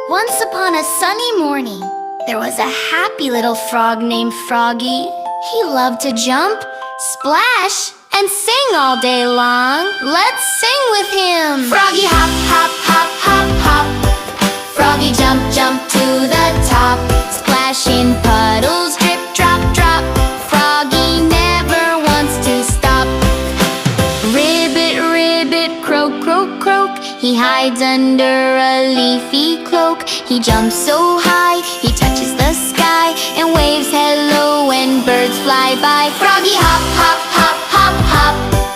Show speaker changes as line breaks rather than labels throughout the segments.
Once upon a sunny morning, there was a happy little frog named Froggy. He loved to jump, splash, and sing all day long. Let's sing with him! Froggy hop, hop, hop, hop, hop. Froggy jump, jump to the top. Splash in puddles, drip, drop, drop. Froggy never wants to stop. Ribbit, ribbit, croak, croak, croak. He hides under a leafy cloak. He jumps so high, he touches the sky and waves hello when birds fly by. Froggy hop, hop, hop, hop, hop.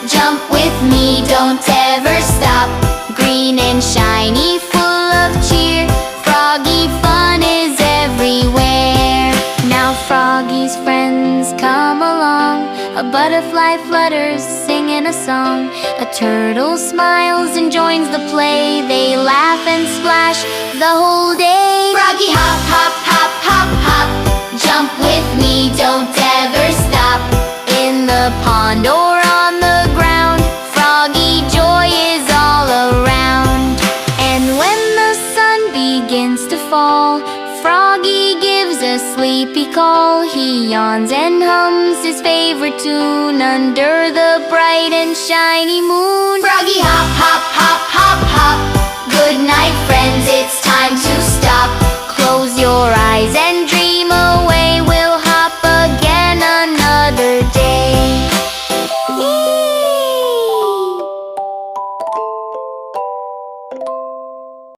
Jump with me, don't ever stop. Green and shiny, full of cheer. Froggy fun is everywhere. Now Froggy's friends come along. A butterfly flutters, singing a song. A turtle smiles and joins the play. They laugh and splash the whole day. Froggy hop, hop, hop, hop, hop. Jump with me, don't ever stop. In the pond or on the ground, Froggy joy is all around. And when the sun begins to fall, Froggy gives a sleepy call. He yawns and hums his favorite tune under the bright and shiny moon. Froggy hop, hop, hop, hop, hop. Good night, friends, it's time to stop. Close your